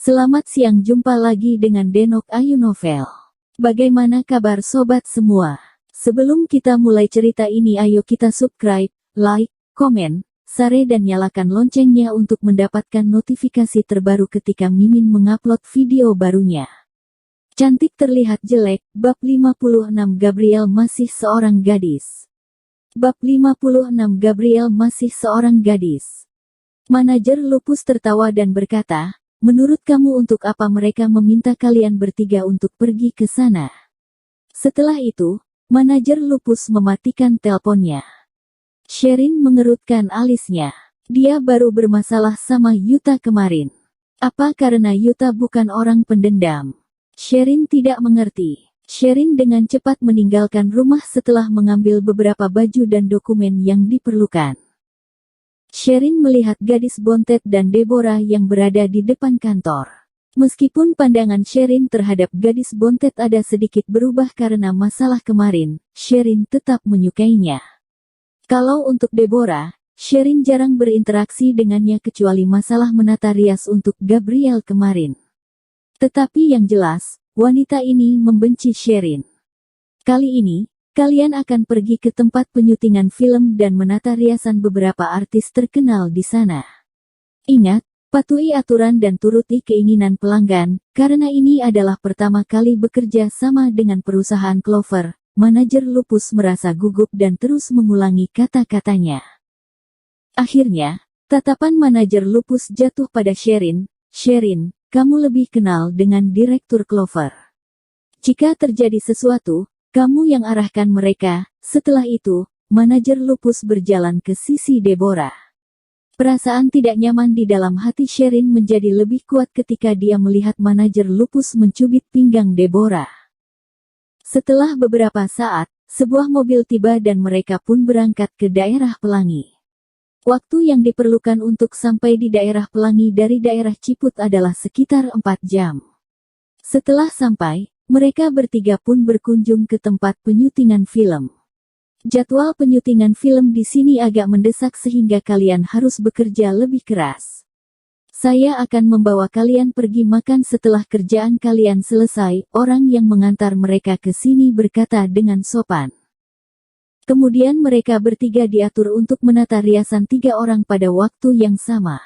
Selamat siang, jumpa lagi dengan Denok Ayu Novel. Bagaimana kabar sobat semua? Sebelum kita mulai cerita ini, ayo kita subscribe, like, komen, share dan nyalakan loncengnya untuk mendapatkan notifikasi terbaru ketika Mimin mengupload video barunya. Cantik terlihat jelek, bab 56 Gabriel masih seorang gadis. Bab 56 Gabriel masih seorang gadis. Manajer Lupus tertawa dan berkata, "Menurut kamu untuk apa mereka meminta kalian bertiga untuk pergi ke sana?" Setelah itu, manajer Lupus mematikan teleponnya. Sherin mengerutkan alisnya. Dia baru bermasalah sama Yuta kemarin. Apa karena Yuta bukan orang pendendam? Sherin tidak mengerti. Sherin dengan cepat meninggalkan rumah setelah mengambil beberapa baju dan dokumen yang diperlukan. Sherin melihat gadis bontet dan Deborah yang berada di depan kantor. Meskipun pandangan Sherin terhadap gadis bontet ada sedikit berubah karena masalah kemarin, Sherin tetap menyukainya. Kalau untuk Deborah, Sherin jarang berinteraksi dengannya kecuali masalah menata rias untuk Gabriel kemarin. Tetapi yang jelas, wanita ini membenci Sherin. Kali ini, kalian akan pergi ke tempat penyutingan film dan menata riasan beberapa artis terkenal di sana. Ingat, patuhi aturan dan turuti keinginan pelanggan, karena ini adalah pertama kali bekerja sama dengan perusahaan Clover. Manajer Lupus merasa gugup dan terus mengulangi kata-katanya. Akhirnya, tatapan manajer Lupus jatuh pada Sherin. "Sherin, kamu lebih kenal dengan Direktur Clover. Jika terjadi sesuatu, kamu yang arahkan mereka." Setelah itu, manajer Lupus berjalan ke sisi Deborah. Perasaan tidak nyaman di dalam hati Sherin menjadi lebih kuat ketika dia melihat manajer Lupus mencubit pinggang Deborah. Setelah beberapa saat, sebuah mobil tiba dan mereka pun berangkat ke daerah Pelangi. Waktu yang diperlukan untuk sampai di daerah Pelangi dari daerah Ciput adalah sekitar 4 jam. Setelah sampai, mereka bertiga pun berkunjung ke tempat penyutingan film. Jadwal penyutingan film di sini agak mendesak sehingga kalian harus bekerja lebih keras. Saya akan membawa kalian pergi makan setelah kerjaan kalian selesai, orang yang mengantar mereka ke sini berkata dengan sopan. Kemudian mereka bertiga diatur untuk menata riasan 3 orang pada waktu yang sama.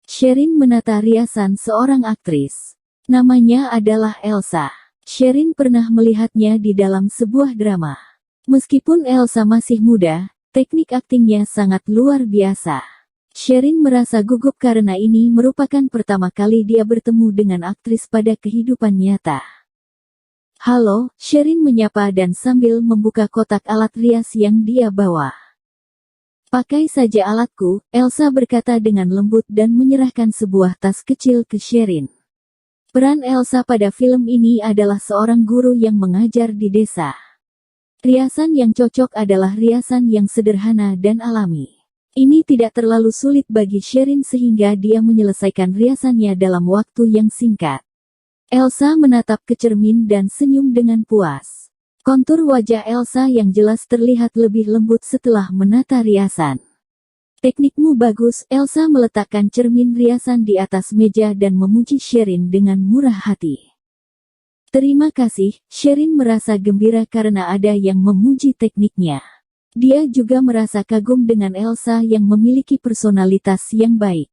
Sherin menata riasan seorang aktris. Namanya adalah Elsa. Sherin pernah melihatnya di dalam sebuah drama. Meskipun Elsa masih muda, teknik aktingnya sangat luar biasa. Sherin merasa gugup karena ini merupakan pertama kali dia bertemu dengan aktris pada kehidupan nyata. "Halo," Sherin menyapa dan sambil membuka kotak alat rias yang dia bawa. "Pakai saja alatku," Elsa berkata dengan lembut dan menyerahkan sebuah tas kecil ke Sherin. Peran Elsa pada film ini adalah seorang guru yang mengajar di desa. Riasan yang cocok adalah riasan yang sederhana dan alami. Ini tidak terlalu sulit bagi Sherin sehingga dia menyelesaikan riasannya dalam waktu yang singkat. Elsa menatap ke cermin dan senyum dengan puas. Kontur wajah Elsa yang jelas terlihat lebih lembut setelah menata riasan. "Teknikmu bagus," Elsa meletakkan cermin riasan di atas meja dan memuji Sherin dengan murah hati. "Terima kasih," Sherin merasa gembira karena ada yang memuji tekniknya. Dia juga merasa kagum dengan Elsa yang memiliki personalitas yang baik.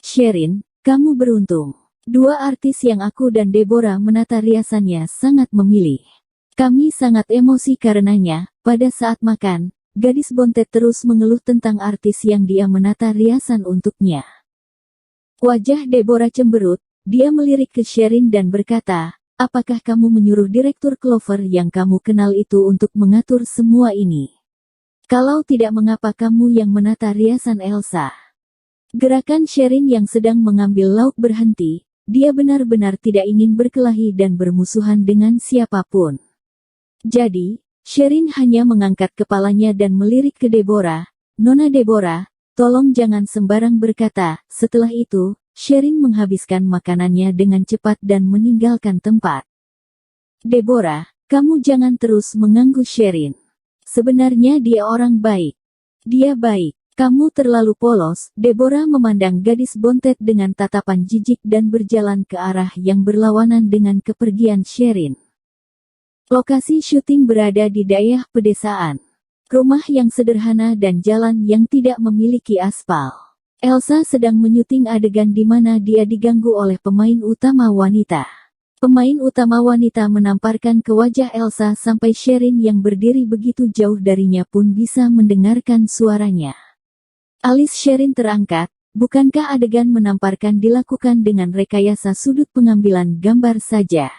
"Sherin, kamu beruntung. 2 artis yang aku dan Deborah menata riasannya sangat memilih. Kami sangat emosi karenanya." Pada saat makan, gadis bontet terus mengeluh tentang artis yang dia menata riasan untuknya. Wajah Deborah cemberut, dia melirik ke Sherin dan berkata, "Apakah kamu menyuruh Direktur Clover yang kamu kenal itu untuk mengatur semua ini? Kalau tidak, mengapa kamu yang menata riasan Elsa?" Gerakan Sherin yang sedang mengambil lauk berhenti, dia benar-benar tidak ingin berkelahi dan bermusuhan dengan siapapun. Jadi, Sherin hanya mengangkat kepalanya dan melirik ke Deborah. "Nona Deborah, tolong jangan sembarang berkata." Setelah itu, Sherin menghabiskan makanannya dengan cepat dan meninggalkan tempat. "Deborah, kamu jangan terus mengganggu Sherin. Sebenarnya dia orang baik. Dia baik." Kamu terlalu polos. Deborah memandang gadis bontet dengan tatapan jijik dan berjalan ke arah yang berlawanan dengan kepergian Sherin. Lokasi syuting berada di daerah pedesaan. Rumah yang sederhana dan jalan yang tidak memiliki aspal. Elsa sedang menyuting adegan di mana dia diganggu oleh pemain utama wanita. Pemain utama wanita menamparkan ke wajah Elsa sampai Sherin yang berdiri begitu jauh darinya pun bisa mendengarkan suaranya. Alis Sherin terangkat. Bukankah adegan menamparkan dilakukan dengan rekayasa sudut pengambilan gambar saja?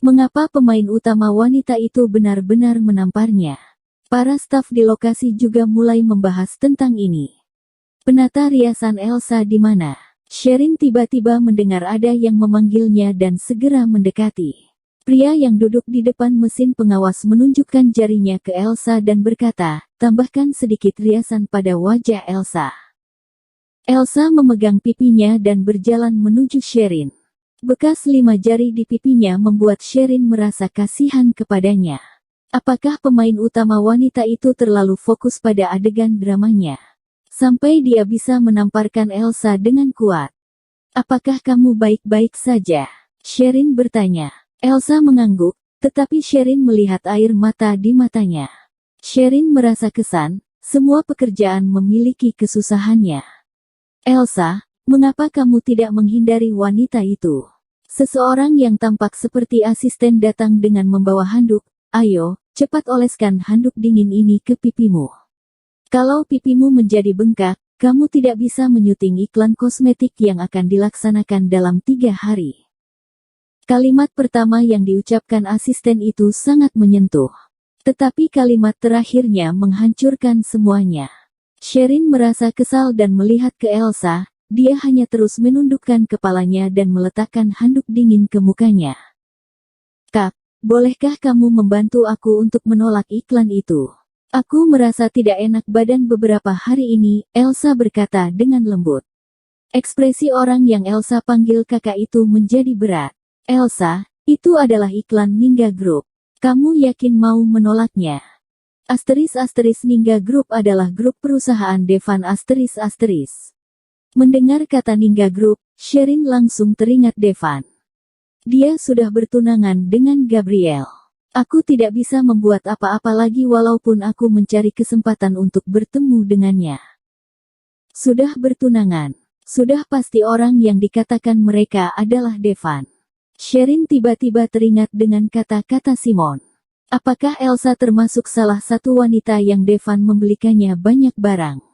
Mengapa pemain utama wanita itu benar-benar menamparnya? Para staf di lokasi juga mulai membahas tentang ini. Penata riasan Elsa di mana? Sherin tiba-tiba mendengar ada yang memanggilnya dan segera mendekati. Pria yang duduk di depan mesin pengawas menunjukkan jarinya ke Elsa dan berkata, tambahkan sedikit riasan pada wajah Elsa. Elsa memegang pipinya dan berjalan menuju Sherin. Bekas 5 jari di pipinya membuat Sherin merasa kasihan kepadanya. Apakah pemain utama wanita itu terlalu fokus pada adegan dramanya? Sampai dia bisa menamparkan Elsa dengan kuat. Apakah kamu baik-baik saja? Sherin bertanya. Elsa mengangguk, tetapi Sherin melihat air mata di matanya. Sherin merasa kesan, semua pekerjaan memiliki kesusahannya. Elsa, mengapa kamu tidak menghindari wanita itu? Seseorang yang tampak seperti asisten datang dengan membawa handuk. Ayo, cepat oleskan handuk dingin ini ke pipimu. Kalau pipimu menjadi bengkak, kamu tidak bisa menyuting iklan kosmetik yang akan dilaksanakan dalam 3 hari. Kalimat pertama yang diucapkan asisten itu sangat menyentuh. Tetapi kalimat terakhirnya menghancurkan semuanya. Sherin merasa kesal dan melihat ke Elsa, dia hanya terus menundukkan kepalanya dan meletakkan handuk dingin ke mukanya. Kak, bolehkah kamu membantu aku untuk menolak iklan itu? Aku merasa tidak enak badan beberapa hari ini, Elsa berkata dengan lembut. Ekspresi orang yang Elsa panggil kakak itu menjadi berat. Elsa, itu adalah iklan Ningga Group. Kamu yakin mau menolaknya? Ningga Group adalah grup perusahaan Devan ***. Mendengar kata Ningga Group, Sherin langsung teringat Devan. Dia sudah bertunangan dengan Gabriel. Aku tidak bisa membuat apa-apa lagi walaupun aku mencari kesempatan untuk bertemu dengannya. Sudah bertunangan. Sudah pasti orang yang dikatakan mereka adalah Devan. Sherin tiba-tiba teringat dengan kata-kata Simon. Apakah Elsa termasuk salah satu wanita yang Devan membelikannya banyak barang?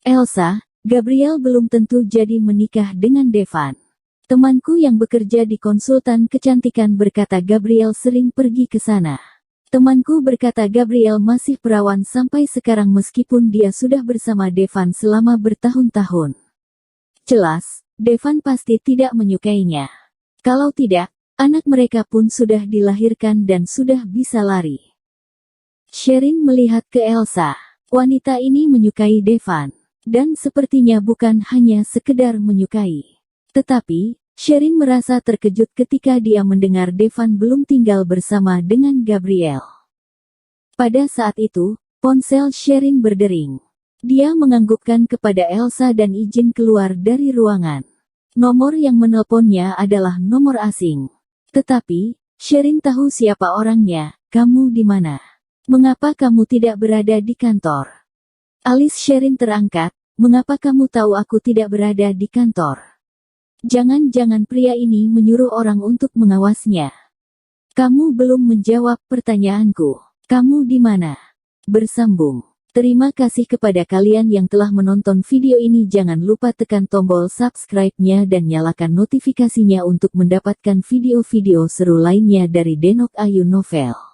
Elsa, Gabriel belum tentu jadi menikah dengan Devan. Temanku yang bekerja di konsultan kecantikan berkata Gabriel sering pergi ke sana. Temanku berkata Gabriel masih perawan sampai sekarang meskipun dia sudah bersama Devan selama bertahun-tahun. Jelas, Devan pasti tidak menyukainya. Kalau tidak, anak mereka pun sudah dilahirkan dan sudah bisa lari. Sherin melihat ke Elsa. Wanita ini menyukai Devan. Dan sepertinya bukan hanya sekedar menyukai. Tetapi, Sherin merasa terkejut ketika dia mendengar Devan belum tinggal bersama dengan Gabriel. Pada saat itu, ponsel Sherin berdering. Dia menganggukkan kepada Elsa dan izin keluar dari ruangan. Nomor yang menelponnya adalah nomor asing. Tetapi, Sherin tahu siapa orangnya. Kamu di mana? Mengapa kamu tidak berada di kantor? Alis Sherin terangkat. Mengapa kamu tahu aku tidak berada di kantor? Jangan-jangan pria ini menyuruh orang untuk mengawasnya. Kamu belum menjawab pertanyaanku. Kamu di mana? Bersambung. Terima kasih kepada kalian yang telah menonton video ini. Jangan lupa tekan tombol subscribe-nya dan nyalakan notifikasinya untuk mendapatkan video-video seru lainnya dari Denok Ayu Novel.